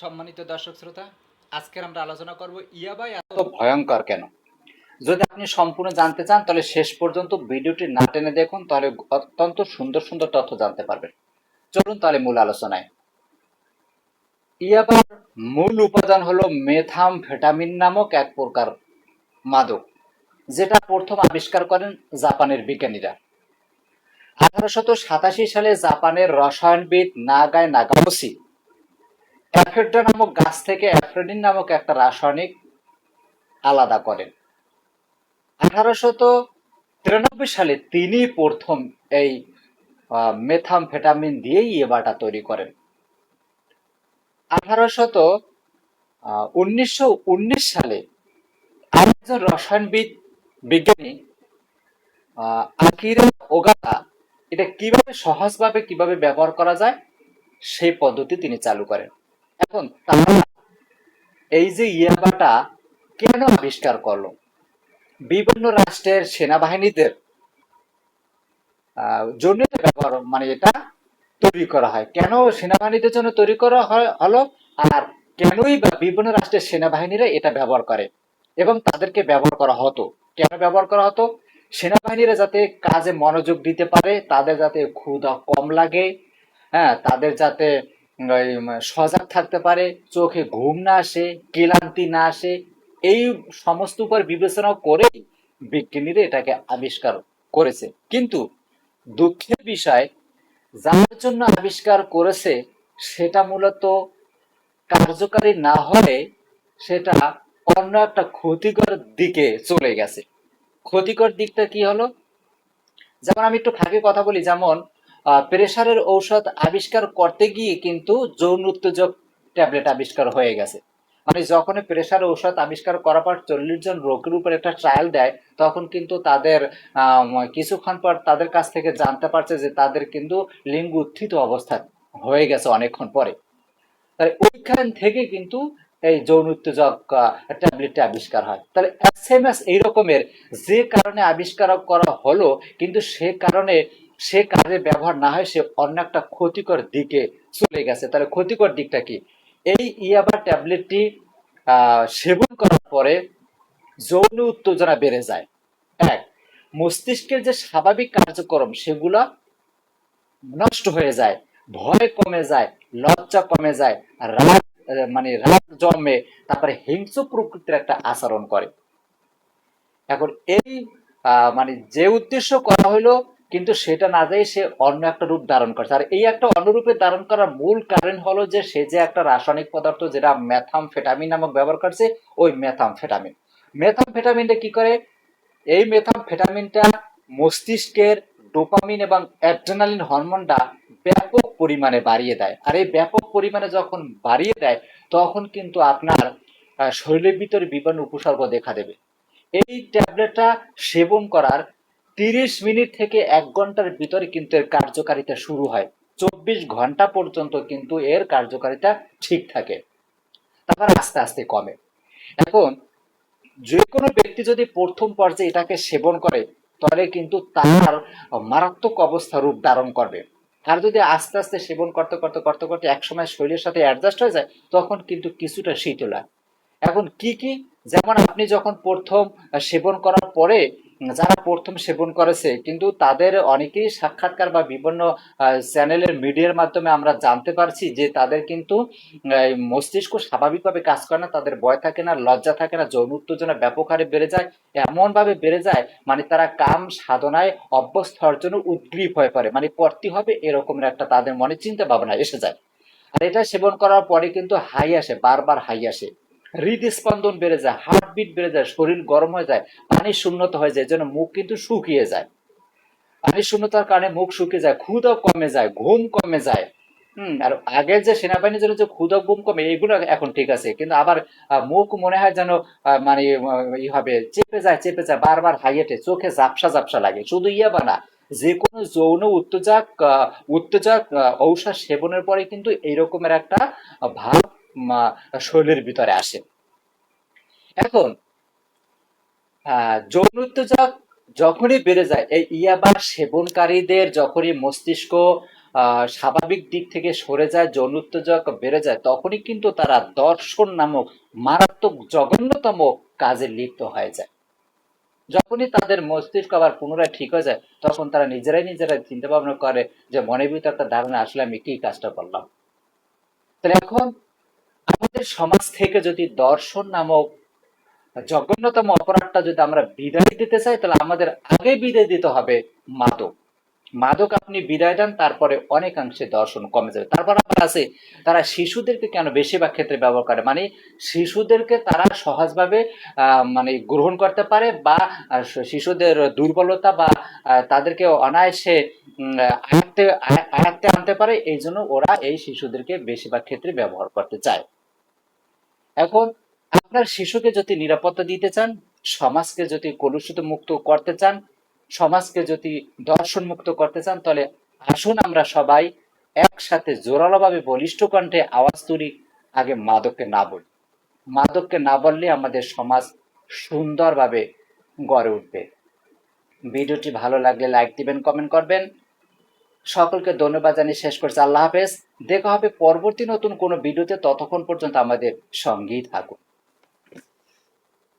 সম্মানিত দর্শক শ্রোতা, আজকের আমরা আলোচনা করব ইয়াবা এত ভয়ঙ্কর কেন। যদি আপনি সম্পূর্ণ জানতে চান তাহলে শেষ পর্যন্ত ভিডিওটি না টেনে দেখুন, তাহলে অত্যন্ত সুন্দর সুন্দর তথ্য জানতে পারবেন। চলুন তাহলে মূল আলোচনায়। ইয়াবার মূল উপাদান হলো মেথামফেটামিন নামক এক প্রকার মাদক, যেটা প্রথম আবিষ্কার করেন জাপানের বিজ্ঞানীরা। 1887 সালে জাপানের রসায়নবিদ নাগায় নাগাওসি অ্যাফেড্রা নামক গাছ থেকে অ্যাফ্রেডিন নামক একটা রাসায়নিক আলাদা করেন। 1893 সালে তিনি প্রথম এই মেথামফেটামিন দিয়েই ইয়াবাটা তৈরি করেন। 1919 সালে আরেকজন রসায়নবিদ বিজ্ঞানী আকিরা ওগাতা এটা কিভাবে ব্যবহার করা যায় সেই পদ্ধতি তিনি চালু করেন। এখন তারা এই যে ইয়াবাটা কেন আবিষ্কার করলো, বিভিন্ন রাষ্ট্রের সেনাবাহিনীদের জন্য ব্যবহার এটা তৈরি করা হয়। কেন সেনাবাহিনীদের জন্য তৈরি করা হলো, আর কেনই বা বিভিন্ন রাষ্ট্রের সেনাবাহিনীরা এটা ব্যবহার করে এবং তাদেরকে ব্যবহার করা হতো। কেন ব্যবহার করা হতো? সেনাবাহিনীরা যাতে কাজে মনোযোগ দিতে পারে, তাদের যাতে ক্ষুধা কম লাগে, হ্যাঁ, তাদের যাতে সজাগ থাকতে পারে, চোখে ঘুম না আসে, ক্লান্তি না আসে, এই সমস্ত উপর বিবেচনা করে বিজ্ঞানীরা এটাকে আবিষ্কার করেছে। কিন্তু দুঃখের বিষয়, যার জন্য আবিষ্কার করেছে সেটা মূলত কার্যকারী না হয়ে সেটা অন্য একটা ক্ষতিকর দিকে চলে গেছে। ক্ষতিকর দিকটা কি হলো? যেমন আমি একটু ফাঁকে কথা বলি, যেমন প্রেসারের ঔষধ আবিষ্কার করতে গিয়ে কিন্তু যৌন উত্তেজক ট্যাবলেট আবিষ্কার হয়ে গেছে। যখন প্রেসার ঔষধ আবিষ্কার করার পর 40 জন রোগীর উপর একটা ট্রায়াল দেয়, তখন কিন্তু তাদের কিছুক্ষণ পর তাদের কাছ থেকে জানতে পারছে যে তাদের কিন্তু লিঙ্গ উত্থিত অবস্থা হয়ে গেছে অনেকক্ষণ পরে। তাই ওইখান থেকে কিন্তু এই যৌন উত্তেজক ট্যাবলেটটা আবিষ্কার হয়। তাহলে এসএমএস এই রকমের যে কারণে আবিষ্কার করা হলো, কিন্তু সে কারণে সে কাজে ব্যবহার না হয় সে অন্য একটা ক্ষতিকর দিকে চলে গেছে। তাহলে ক্ষতিকর দিকটা কি? এই ইয়াবা ট্যাবলেটটি সেবন করার পরে যৌন উত্তেজনা বেড়ে যায়। এক, মস্তিষ্কের যে স্বাভাবিক কার্যক্রম সেগুলো নষ্ট হয়ে যায়, ভয় কমে যায়, লজ্জা কমে যায়, রাগ রাগ জন্মে, তারপরে হিংস্র প্রকৃতির একটা আচরণ করে। এখন এই যে উদ্দেশ্য করা হইলো, কিন্তু সেটা না যাই সে অন্য একটা রূপ ধারণ করছে। আর এই একটা অন্য রূপে ধারণ করার মূল কারণ হলো যে সে যে একটা রাসায়নিক পদার্থ যেটা মেথামফেটামিন নামক ব্যবহার করছে, ওই মেথামফেটামিন। মেথামফেটামিনটা কি করে? এই মেথামফেটামিনটা মস্তিষ্কের ডোপামিন এবং অ্যাড্রেনালিন হরমোনটা ব্যাপক পরিমাণে বাড়িয়ে দেয়। আর এই ব্যাপক পরিমাণে যখন বাড়িয়ে দেয়, তখন কিন্তু আপনার শরীরের ভিতরে বিভিন্ন উপসর্গ দেখা দেবে। এই ট্যাবলেটটা সেবন করার 30 মিনিট থেকে 1 ঘন্টার ভিতরে কিন্তু এর কার্যকারিতা শুরু হয়। 24 ঘন্টা পর্যন্ত কিন্তু এর কার্যকারিতা ঠিক থাকে, তারপর আস্তে আস্তে কমে। এখন যে কোনো ব্যক্তি যদি প্রথম পর্যায়ে এটাকে সেবন করে, তাহলে কিন্তু তার মারাত্মক অবস্থা রূপ ধারণ করবে। আর যদি আস্তে আস্তে সেবন করতে করতে করতে করতে একসময় শরীরের সাথে অ্যাডজাস্ট হয়ে যায়, তখন কিন্তু কিছুটা শীতল হয়। এখন কি কি? যেমন আপনি যখন প্রথম সেবন করার পরে, যারা প্রথম সেবন করেছে কিন্তু তাদের অনেকেই সাক্ষাৎকার বা বিভিন্ন চ্যানেলের মিডিয়ার মাধ্যমে আমরা জানতে পারছি যে তাদের কিন্তু মস্তিষ্ক স্বাভাবিকভাবে কাজ করে না, তাদের ভয় থাকে না, লজ্জা থাকে না, যৌন উত্তেজনা ব্যাপক হারে বেড়ে যায়, এমন ভাবে বেড়ে যায় তারা কাম সাধনায় অভ্যস্ত হওয়ার জন্য উদ্গ্রীব হয়ে পড়ে, করতে হবে এরকমের একটা তাদের মনে চিন্তা ভাবনা এসে যায়। আর এটা সেবন করার পরে কিন্তু হাই আসে, বারবার হাই আসে, হৃদস্পন্দন বেড়ে যায়, হার্টবিট বেড়ে যায়, শরীর গরম হয়ে যায়, পানির শূন্যতা হয়ে যায়, যেন মুখ কিন্তু শুকিয়ে যায়। পানির শূন্যতার কারণে মুখ শুকিয়ে যায়, ক্ষুধা কমে যায়, ঘুম কমে যায়। আর আগের যে সেনাবাহিনীর জন্য যে ক্ষুধা ঘুম কমে, এগুলো এখন ঠিক আছে, কিন্তু আবার মুখ মনে হয় যেন হবে চেপে যায়, বারবার হাইয়েটে, চোখে ঝাপসা ঝাপসা লাগে। শুধু ইয়াবা না, যে কোনো যৌন উত্তেজক ঔষধ সেবনের পরে কিন্তু এইরকমের একটা ভাব শরীরের ভিতরে আসে। এখন যৌন উত্তেজক যখনই বেড়ে যায়, এই ইয়াবা সেবনকারীদের যখনই মস্তিষ্ক স্বাভাবিক দিক থেকে সরে যায়, যৌন উত্তেজক বেড়ে যায়, তখনই কিন্তু তারা দর্শন নামক মারাত্মক জঘন্যতম কাজে লিপ্ত হয়ে যায়। যখনই তাদের মস্তিষ্ক আবার পুনরায় ঠিক হয়ে যায়, তখন তারা নিজেরাই চিন্তা ভাবনা করে যে মনের ভিতরে একটা ধারণা, আসলে আমি কি কাজটা করলাম। তাহলে এখন আমাদের সমাজ থেকে যদি দর্শন নামক জঘন্যতম অপরাধটা যদি আমরা বিদায় দিতে চাই, তাহলে আমাদের আগে বিদায় দিতে হবে মাদক। মাদক আপনি বিদায় দেন, তারপরে অনেকাংশে দর্শন কমে যাবে। তারপর আবার আছে, তারা শিশুদেরকে কেন বেশিরভাগ ক্ষেত্রে ব্যবহার করে, মানে শিশুদেরকে তারা সহজভাবে মানে গ্রহণ করতে পারে, বা শিশুদের দুর্বলতা বা তাদেরকে অনায়াসে আয়ত্তে আনতে পারে, এই জন্য ওরা এই শিশুদেরকে বেশিরভাগ ক্ষেত্রে ব্যবহার করতে চায়। এখন আপনার শিশুকে যদি নিরাপত্তা দিতে চান, সমাজকে যদি কলুষিত মুক্ত করতে চান, সমাজকে যদি দর্শন মুক্ত করতে চান, তাহলে আসুন আমরা সবাই একসাথে জোরালোভাবে বলিষ্ঠ কণ্ঠে আওয়াজ তুলি, আগে মাদককে না বলি। মাদককে না বললে আমাদের সমাজ সুন্দরভাবে গড়ে উঠবে। ভিডিওটি ভালো লাগলে লাইক দিবেন, কমেন্ট করবেন। সকলকে ধন্যবাদ জানিয়ে শেষ করছি। আল্লাহ হাফেজ। দেখা হবে পরবর্তী নতুন কোনো ভিডিওতে। ততক্ষণ পর্যন্ত আমাদের সঙ্গেই থাকুন।